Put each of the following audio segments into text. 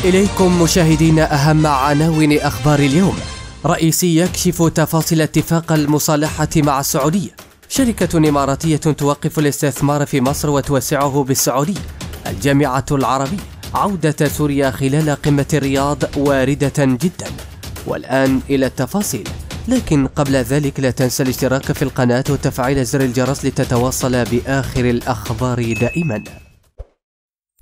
إليكم مشاهدينا أهم عناوين أخبار اليوم. رئيسي يكشف تفاصيل اتفاق المصالحة مع السعودية. شركة إماراتية توقف الاستثمار في مصر وتوسعه بالسعودية. الجامعة العربية: عودة سوريا خلال قمة الرياض واردة جدا. والآن إلى التفاصيل، لكن قبل ذلك لا تنسى الاشتراك في القناة وتفعيل زر الجرس لتتواصل بآخر الأخبار دائما.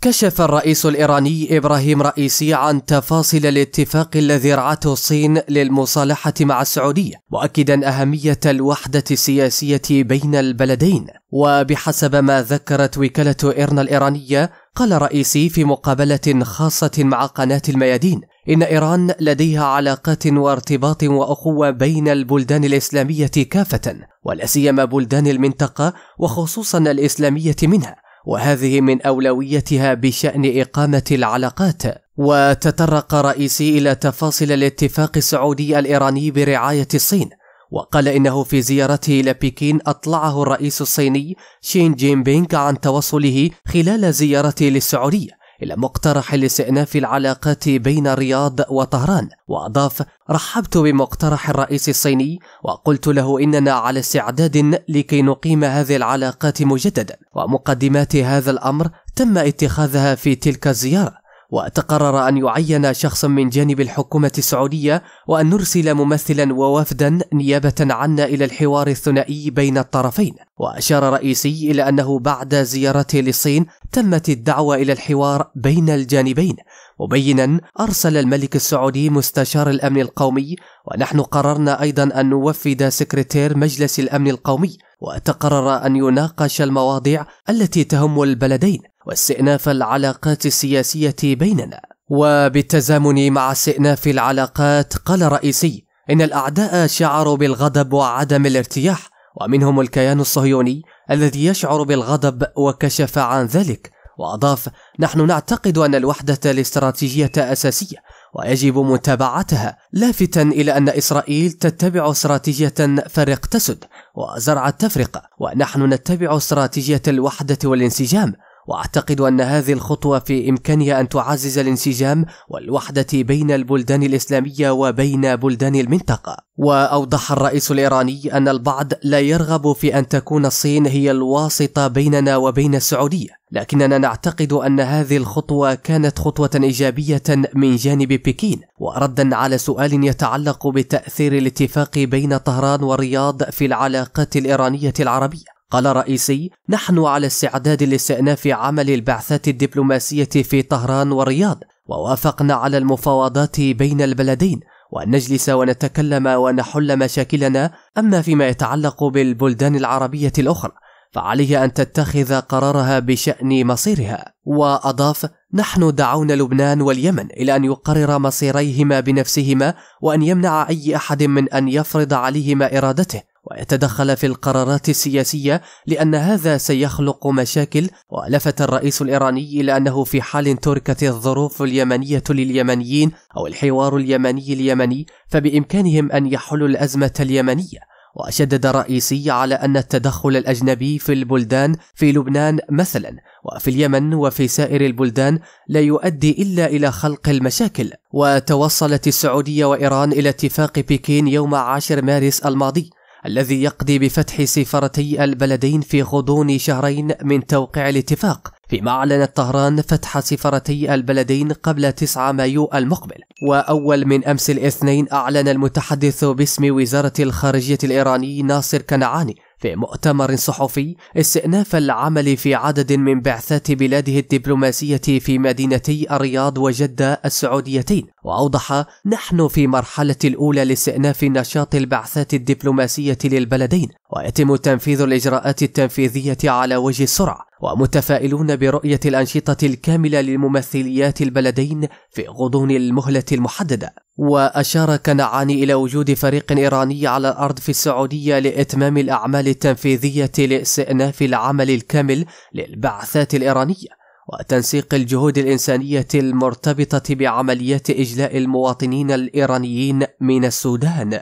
كشف الرئيس الإيراني إبراهيم رئيسي عن تفاصيل الاتفاق الذي رعته الصين للمصالحة مع السعودية، مؤكدا أهمية الوحدة السياسية بين البلدين. وبحسب ما ذكرت وكالة إيرنا الإيرانية، قال رئيسي في مقابلة خاصة مع قناة الميادين إن إيران لديها علاقات وارتباط وأخوة بين البلدان الإسلامية كافة، ولا سيما بلدان المنطقة وخصوصا الإسلامية منها، وهذه من أولويتها بشأن إقامة العلاقات. وتطرق رئيسي إلى تفاصيل الاتفاق السعودي الإيراني برعاية الصين، وقال إنه في زيارته إلى بكين أطلعه الرئيس الصيني شين جين بينغ عن توصله خلال زيارته للسعودية إلى مقترح لاستئناف العلاقات بين الرياض وطهران. وأضاف: رحبت بمقترح الرئيس الصيني وقلت له إننا على استعداد لكي نقيم هذه العلاقات مجددا، ومقدمات هذا الأمر تم اتخاذها في تلك الزيارة. وتقرر أن يعين شخص من جانب الحكومة السعودية وأن نرسل ممثلا ووفدا نيابة عنا إلى الحوار الثنائي بين الطرفين. وأشار رئيسي إلى أنه بعد زيارته للصين تمت الدعوة إلى الحوار بين الجانبين، مبينا: أرسل الملك السعودي مستشار الأمن القومي، ونحن قررنا أيضا أن نوفد سكرتير مجلس الأمن القومي، وتقرر أن يناقش المواضيع التي تهم البلدين واستئناف العلاقات السياسية بيننا. وبالتزامن مع استئناف العلاقات، قال رئيسي إن الأعداء شعروا بالغضب وعدم الارتياح، ومنهم الكيان الصهيوني الذي يشعر بالغضب وكشف عن ذلك. وأضاف: نحن نعتقد أن الوحدة الاستراتيجية أساسية ويجب متابعتها، لافتا إلى أن إسرائيل تتبع استراتيجية فرق تسد وزرع التفرقة، ونحن نتبع استراتيجية الوحدة والانسجام. وأعتقد أن هذه الخطوة في إمكانها أن تعزز الانسجام والوحدة بين البلدان الإسلامية وبين بلدان المنطقة. وأوضح الرئيس الإيراني أن البعض لا يرغب في أن تكون الصين هي الواسطة بيننا وبين السعودية، لكننا نعتقد أن هذه الخطوة كانت خطوة إيجابية من جانب بكين. وردا على سؤال يتعلق بتأثير الاتفاق بين طهران والرياض في العلاقات الإيرانية العربية، قال رئيسي: نحن على استعداد لاستئناف عمل البعثات الدبلوماسية في طهران والرياض، ووافقنا على المفاوضات بين البلدين وأن نجلس ونتكلم ونحل مشاكلنا. أما فيما يتعلق بالبلدان العربية الأخرى فعليها أن تتخذ قرارها بشأن مصيرها. وأضاف: نحن دعونا لبنان واليمن إلى أن يقرر مصيريهما بنفسهما، وأن يمنع أي أحد من أن يفرض عليهما إرادته ويتدخل في القرارات السياسية، لأن هذا سيخلق مشاكل. ولفت الرئيس الإيراني إلى أنه في حال تركت الظروف اليمنية لليمنيين أو الحوار اليمني فبإمكانهم أن يحلوا الأزمة اليمنية. وشدد رئيسي على أن التدخل الأجنبي في البلدان في لبنان مثلا وفي اليمن وفي سائر البلدان لا يؤدي إلا إلى خلق المشاكل. وتوصلت السعودية وإيران إلى اتفاق بكين يوم 10 مارس الماضي الذي يقضي بفتح سفارتي البلدين في غضون شهرين من توقيع الاتفاق، فيما أعلنت طهران فتح سفارتي البلدين قبل 9 مايو المقبل. وأول من أمس الاثنين أعلن المتحدث باسم وزارة الخارجية الإيراني ناصر كنعاني في مؤتمر صحفي استئناف العمل في عدد من بعثات بلاده الدبلوماسية في مدينتي الرياض وجدة السعوديتين. وأوضح: نحن في مرحلة الأولى لاستئناف نشاط البعثات الدبلوماسية للبلدين، ويتم تنفيذ الإجراءات التنفيذية على وجه السرعة، ومتفائلون برؤية الأنشطة الكاملة لممثليات البلدين في غضون المهلة المحددة. وأشار كنعاني إلى وجود فريق إيراني على الأرض في السعودية لإتمام الأعمال التنفيذية لاستئناف العمل الكامل للبعثات الإيرانية وتنسيق الجهود الإنسانية المرتبطة بعمليات إجلاء المواطنين الإيرانيين من السودان.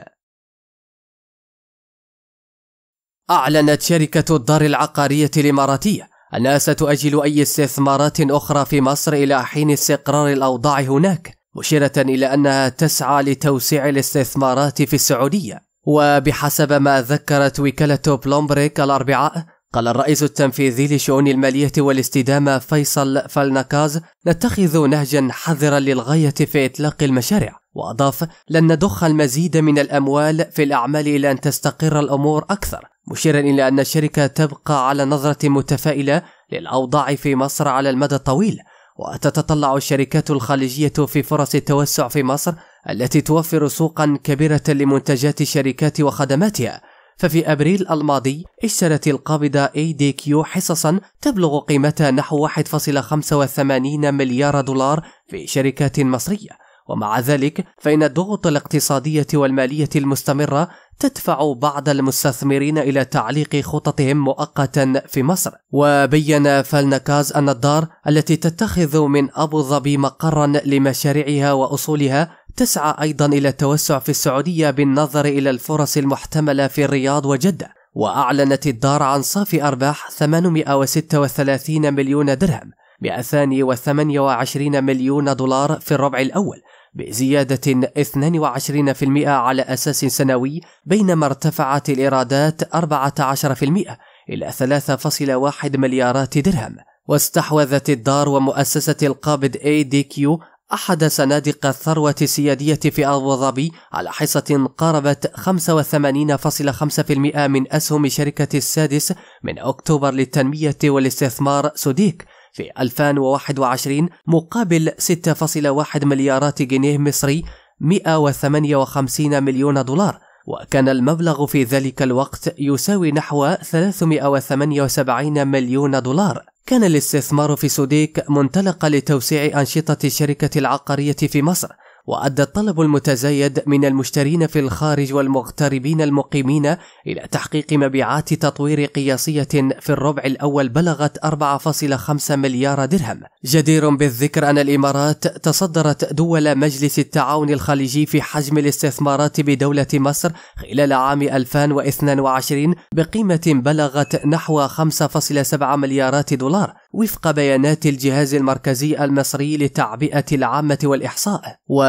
أعلنت شركة الدار العقارية الإماراتية أنها ستؤجل أي استثمارات أخرى في مصر إلى حين استقرار الأوضاع هناك، مشيرة إلى أنها تسعى لتوسيع الاستثمارات في السعودية. وبحسب ما ذكرت وكالة بلومبريك الأربعاء، قال الرئيس التنفيذي لشؤون المالية والاستدامة فيصل فالنكاز: نتخذ نهجا حذرا للغاية في إطلاق المشاريع. وأضاف: لن نضخ المزيد من الأموال في الأعمال إلى أن تستقر الأمور أكثر، مشيرا إلى أن الشركة تبقى على نظرة متفائلة للأوضاع في مصر على المدى الطويل، وتتطلع الشركات الخليجية في فرص التوسع في مصر التي توفر سوقا كبيرة لمنتجات الشركات وخدماتها. ففي أبريل الماضي اشترت القابضة ADQ حصصا تبلغ قيمتها نحو 1.85 مليار دولار في شركات مصرية. ومع ذلك فإن الضغوط الاقتصادية والمالية المستمرة تدفع بعض المستثمرين إلى تعليق خططهم مؤقتا في مصر. وبين فالنكاز أن الدار التي تتخذ من أبو ظبي مقرا لمشاريعها وأصولها تسعى أيضا إلى التوسع في السعودية بالنظر إلى الفرص المحتملة في الرياض وجدة. وأعلنت الدار عن صافي أرباح 836 مليون درهم، 228 مليون دولار في الربع الأول، بزيادة 22% على أساس سنوي، بينما ارتفعت الإيرادات 14% إلى 3.1 مليارات درهم. واستحوذت الدار ومؤسسة القابض ADQ أحد صناديق الثروة السيادية في أبو ظبي على حصة قاربت 85.5% من أسهم شركة السادس من أكتوبر للتنمية والاستثمار سوديك في 2021 مقابل 6.1 مليارات جنيه مصري، 158 مليون دولار، وكان المبلغ في ذلك الوقت يساوي نحو 378 مليون دولار. كان الاستثمار في سوديك منطلقا لتوسيع أنشطة الشركة العقارية في مصر، وأدى الطلب المتزايد من المشترين في الخارج والمغتربين المقيمين إلى تحقيق مبيعات تطوير قياسية في الربع الأول بلغت 4.5 مليار درهم. جدير بالذكر أن الإمارات تصدرت دول مجلس التعاون الخليجي في حجم الاستثمارات بدولة مصر خلال عام 2022 بقيمة بلغت نحو 5.7 مليارات دولار، وفق بيانات الجهاز المركزي المصري للتعبئة العامة والإحصاء.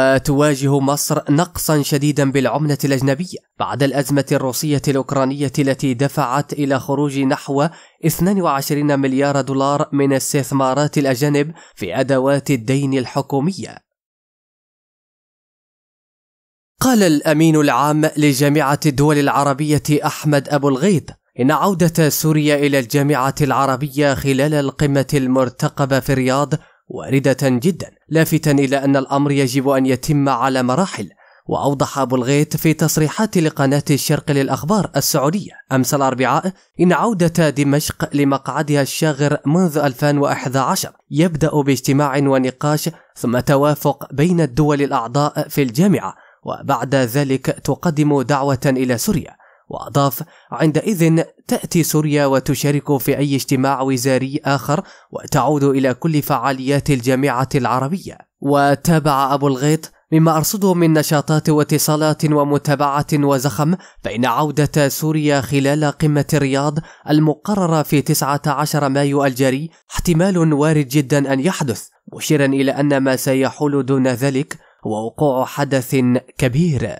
وتواجه مصر نقصا شديدا بالعملة الأجنبية بعد الأزمة الروسية الأوكرانية التي دفعت إلى خروج نحو 22 مليار دولار من استثمارات الأجانب في أدوات الدين الحكومية. قال الأمين العام لجامعة الدول العربية أحمد أبو الغيط إن عودة سوريا إلى الجامعة العربية خلال القمة المرتقبة في الرياض واردة جدا، لافتا إلى أن الأمر يجب أن يتم على مراحل. وأوضح أبو الغيط في تصريحات لقناة الشرق للأخبار السعودية أمس الأربعاء إن عودة دمشق لمقعدها الشاغر منذ 2011 يبدأ باجتماع ونقاش ثم توافق بين الدول الأعضاء في الجامعة، وبعد ذلك تقدم دعوة إلى سوريا. وأضاف: عندئذ تأتي سوريا وتشارك في أي اجتماع وزاري آخر وتعود إلى كل فعاليات الجامعة العربية. وتابع أبو الغيط: مما أرصده من نشاطات واتصالات ومتابعة وزخم، فإن عودة سوريا خلال قمة الرياض المقررة في 19 مايو الجاري احتمال وارد جدا أن يحدث، مشيرا إلى أن ما سيحول دون ذلك هو وقوع حدث كبير.